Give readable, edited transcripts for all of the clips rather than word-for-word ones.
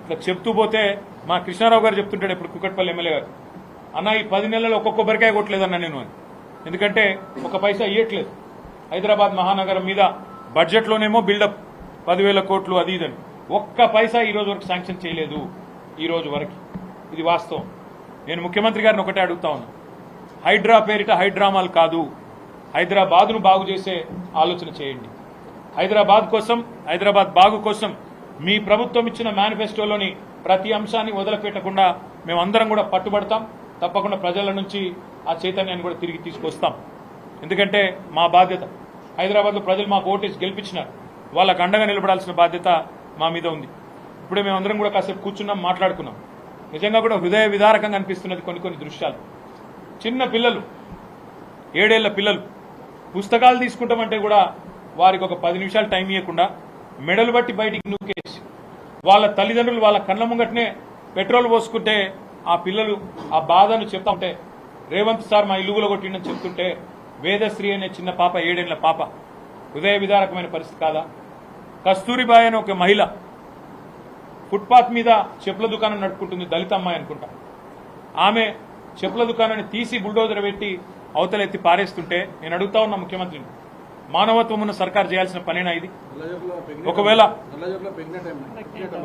ఇట్లా చెప్తూ పోతే మా కృష్ణారావు గారు చెప్తుంటాడు ఇప్పుడు కుకట్పల్లి ఎమ్మెల్యే గారు, అన్న ఈ 10 నెలల్లో ఒక్కొక్క కొబ్బరికాయ కొట్టలేదన్న నేను, ఎందుకంటే ఒక పైసా ఇయ్యట్లేదు. హైదరాబాద్ మహానగరం మీద బడ్జెట్లోనేమో బిల్డప్ 10,000 కోట్లు అది ఇదని, ఒక్క పైసా ఈ రోజు వరకు శాంక్షన్ చేయలేదు. ఈ రోజు వరకు ఇది వాస్తవం. నేను ముఖ్యమంత్రి గారిని ఒకటే అడుగుతా ఉన్నా, హైడ్రా పేరిట హైడ్రామాలు కాదు, హైదరాబాద్ను బాగు చేసే ఆలోచన చేయండి. హైదరాబాద్ కోసం, హైదరాబాద్ బాగు కోసం మీ ప్రభుత్వం ఇచ్చిన మేనిఫెస్టోలోని ప్రతి అంశాన్ని వదిలిపెట్టకుండా మేమందరం కూడా పట్టుబడతాం. తప్పకుండా ప్రజల నుంచి ఆ చైతన్యాన్ని కూడా తిరిగి తీసుకొస్తాం. ఎందుకంటే మా బాధ్యత, హైదరాబాద్లో ప్రజలు మాకు ఓటేసి గెలిపించినారు, వాళ్ళకు అండగా నిలబడాల్సిన బాధ్యత మా మీద ఉంది. ఇప్పుడే మేమందరం కూడా కాసేపు కూర్చున్నాం, మాట్లాడుకున్నాం. నిజంగా కూడా హృదయ విదారకంగా అనిపిస్తున్నది కొన్ని దృశ్యాలు. చిన్న పిల్లలు, 7 ఏళ్ల పిల్లలు పుస్తకాలు తీసుకుంటామంటే కూడా వారికి ఒక 10 నిమిషాలు టైం ఇవ్వకుండా మెడలు బట్టి బయటికి నూకేసి వాళ్ళ తల్లిదండ్రులు వాళ్ళ కళ్ళ ముంగటనే పెట్రోల్ పోసుకుంటే ఆ పిల్లలు ఆ బాధను చెప్తా ఉంటే, రేవంత్ సార్ మా ఇల్లుగులో కొట్టిండని చెప్తుంటే వేదశ్రీ అనే చిన్న పాప, 7 ఏళ్ల పాప, హృదయ విదారకమైన పరిస్థితి కాదా? కస్తూరిబాయి అనే ఒక మహిళ ఫుట్పాత్ మీద చెప్పుల దుకాణం నడుపుకుంటుంది, దళిత అమ్మాయి అనుకుంటా. ఆమె చెప్పుల దుకాణాన్ని తీసి బుల్డోజర్ పెట్టి అవతలెత్తి పారేస్తుంటే నేను అడుగుతా ఉన్నా ముఖ్యమంత్రిని, మానవత్వం ఉన్న సర్కార్ చేయాల్సిన పనేనా ఇది? ఒకవేళ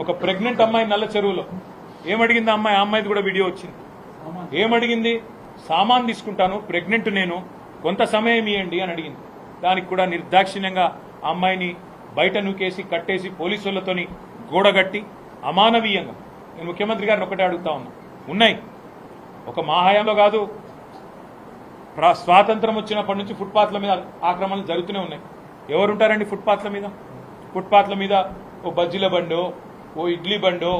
ఒక ప్రెగ్నెంట్ అమ్మాయి నల్ల చెరువులో ఏమడిగింది అమ్మాయి? ఆ అమ్మాయిది కూడా వీడియో వచ్చింది. ఏమడిగింది? సామాన్ తీసుకుంటాను, ప్రెగ్నెంట్ నేను, కొంత సమయం ఇవ్వండి అని అడిగింది. దానికి కూడా నిర్దాక్షిణ్యంగా ఆ అమ్మాయిని బయట నూకేసి కట్టేసి పోలీసులతోని గోడగట్టి అమానవీయంగా. నేను ముఖ్యమంత్రి గారిని ఒకటే అడుగుతా ఉన్నా, ఉన్నాయి ఒక మా హయాంలో కాదు, స్వాతంత్రం వచ్చినప్పటి నుంచి ఫుట్పాత్ల మీద ఆక్రమణలు జరుగుతూనే ఉన్నాయి. ఎవరుంటారండి ఫుట్పాత్ల మీద? ఫుట్పాత్ల మీద ఓ బజ్జీల బండో, ఓ ఇడ్లీ బండో,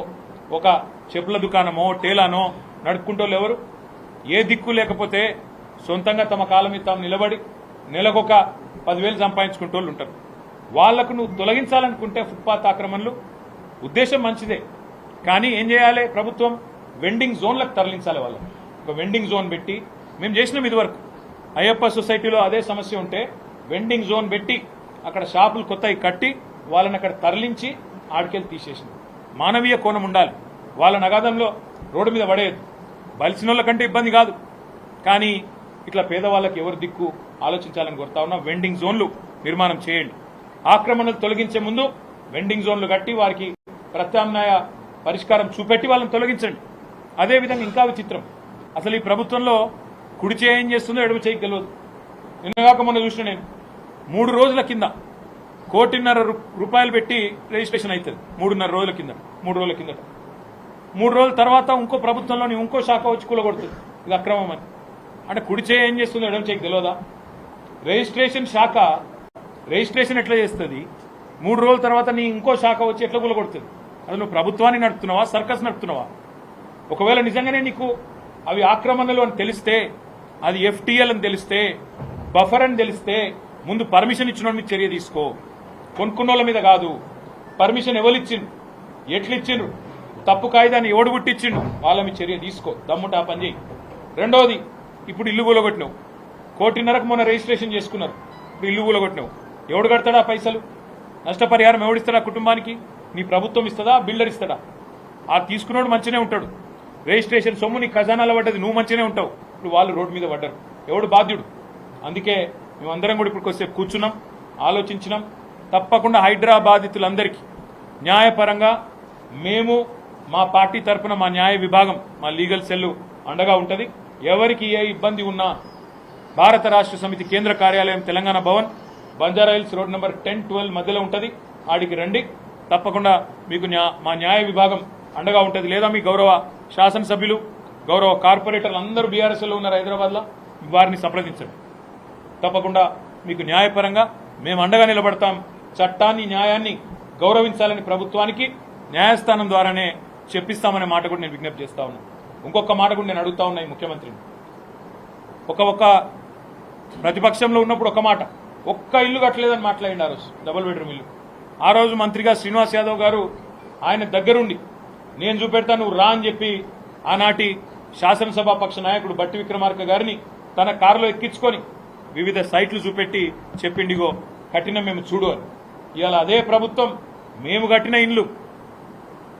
ఒక చెప్పుల దుకాణమో టేలానో నడుపుకుంటోళ్ళు ఎవరు? ఏ దిక్కు లేకపోతే సొంతంగా తమ కాలం మీద తాము నిలబడి నెలకొక 10,000 సంపాదించుకుంటోళ్ళు ఉంటారు. వాళ్లకు నువ్వు తొలగించాలనుకుంటే ఫుట్పాత్ ఆక్రమణలు ఉద్దేశం మంచిదే, కానీ ఏం చేయాలి? ప్రభుత్వం వెండింగ్ జోన్లకు తరలించాలి. వాళ్ళకి ఒక వెండింగ్ జోన్ పెట్టి, మేము చేసినాం ఇదివరకు అయ్యప్ప సొసైటీలో అదే సమస్య ఉంటే వెండింగ్ జోన్ పెట్టి అక్కడ షాపులు కొత్తవి కట్టి వాళ్ళని అక్కడ తరలించి ఆడికెళ్ళి తీసేసింది. మానవీయ కోణం ఉండాలి. వాళ్ళ నగాదంలో రోడ్డు మీద పడేయద్దు. బలిసిన వాళ్ళ కంటే ఇబ్బంది కాదు, కానీ ఇట్లా పేదవాళ్ళకి ఎవరు దిక్కు ఆలోచించాలని కోరుతా ఉన్నా. వెండింగ్ జోన్లు నిర్మాణం చేయండి. ఆక్రమణలు తొలగించే ముందు వెండింగ్ జోన్లు కట్టి వారికి ప్రత్యామ్నాయ పరిష్కారం చూపెట్టి వాళ్ళని తొలగించండి. అదేవిధంగా ఇంకా విచిత్రం, అసలు ఈ ప్రభుత్వంలో కుడి చేయి ఏం చేస్తుందో ఎడమ చేయికి తెలియదు. నిన్నగాక మొన్న చూసిన నేను 3 రోజుల కింద 1,50,00,000 రూపాయలు పెట్టి రిజిస్ట్రేషన్ అవుతుంది. 3.5 రోజుల కింద, 3 రోజుల కిందట. 3 రోజుల తర్వాత ఇంకో ప్రభుత్వంలోని ఇంకో శాఖ వచ్చి కూలగొడుతుంది, ఇది అక్రమం అని. అంటే కుడి చేయి ఏం చేస్తుందో ఎడమ చేయికి తెలియదా? రిజిస్ట్రేషన్ శాఖ రిజిస్ట్రేషన్ ఎట్లా చేస్తుంది? 3 రోజుల తర్వాత నీ ఇంకో శాఖ వచ్చి ఎట్లా కూలగొడుతుంది? అది నువ్వు ప్రభుత్వాన్ని నడుపుతున్నావా, సర్కస్ నడుపుతున్నావా? ఒకవేళ నిజంగానే నీకు అవి ఆక్రమణలు అని తెలిస్తే, అది FTL అని తెలిస్తే, బఫర్ అని తెలిస్తే ముందు పర్మిషన్ ఇచ్చిన మీద చర్య తీసుకో. కొనుక్కున్నోళ్ళ మీద కాదు. పర్మిషన్ ఎవరిచ్చిండు, ఎట్లిచ్చిండ్రు, తప్పు కాయిదాన్ని ఎవడు గుట్టిచ్చిండు, వాళ్ళ మీద చర్య తీసుకో. దమ్ముంటే ఆ పని చేయి. రెండోది, ఇప్పుడు ఇల్లు కూలగొట్టినావు. 1,50,00,000 మొన్న రిజిస్ట్రేషన్ చేసుకున్నారు, ఇప్పుడు ఇల్లు కూలగొట్టినావు. ఎవడు కడతాడా పైసలు? నష్టపరిహారం ఎవడిస్తాడా కుటుంబానికి? నీ ప్రభుత్వం ఇస్తుందా, బిల్డర్ ఇస్తాడా? ఆ తీసుకున్నాడు మంచిగానే ఉంటాడు. రిజిస్ట్రేషన్ సొమ్ము నీ ఖజానాలో పడ్డది, నువ్వు మంచిగానే ఉంటావు. ఇప్పుడు వాళ్ళు రోడ్డు మీద పడ్డారు, ఎవడు బాధ్యుడు? అందుకే మేమందరం కూడా ఇప్పుడు కొద్దిసేపు కూర్చున్నాం, ఆలోచించినాం. తప్పకుండా హైదరాబాదితులందరికీ న్యాయపరంగా మేము మా పార్టీ తరఫున మా న్యాయ విభాగం, మా లీగల్ సెల్ అండగా ఉంటుంది. ఎవరికి ఏ ఇబ్బంది ఉన్నా భారత రాష్ట్ర సమితి కేంద్ర కార్యాలయం తెలంగాణ భవన్, బంజారాహిల్స్ రోడ్ నెంబర్ 10-12 మధ్యలో ఉంటుంది. ఆడికి రండి, తప్పకుండా మీకు మా న్యాయ విభాగం అండగా ఉంటుంది. లేదా మీ గౌరవ శాసనసభ్యులు, గౌరవ కార్పొరేటర్లు అందరూ బీఆర్ఎస్లో ఉన్నారు హైదరాబాద్లో, వారిని సంప్రదించండి. తప్పకుండా మీకు న్యాయపరంగా మేము అండగా నిలబడతాం. చట్టాన్ని, న్యాయాన్ని గౌరవించాలని ప్రభుత్వానికి న్యాయస్థానం ద్వారానే చెప్పిస్తామనే మాట కూడా నేను విజ్ఞప్తి చేస్తా ఉన్నాను. ఇంకొక మాట కూడా నేను అడుగుతా ఉన్నా ఈ ముఖ్యమంత్రిని. ఒక ప్రతిపక్షంలో ఉన్నప్పుడు ఒక మాట, ఒక్క ఇల్లు కట్టలేదని మాట్లాడింది ఆ రోజు, డబుల్ బెడ్రూమ్ ఇల్లు. ఆ రోజు మంత్రిగా శ్రీనివాస్ యాదవ్ గారు ఆయన దగ్గరుండి నేను చూపెడతా నువ్వు రా అని చెప్పి ఆనాటి శాసనసభాపక్ష నాయకుడు బట్టి విక్రమార్క గారిని తన కారులో ఎక్కించుకొని వివిధ సైట్లు చూపెట్టి చెప్పిండిగో కట్టిన మేము చూడు అని. ఇవాళ అదే ప్రభుత్వం మేము కట్టిన ఇండ్లు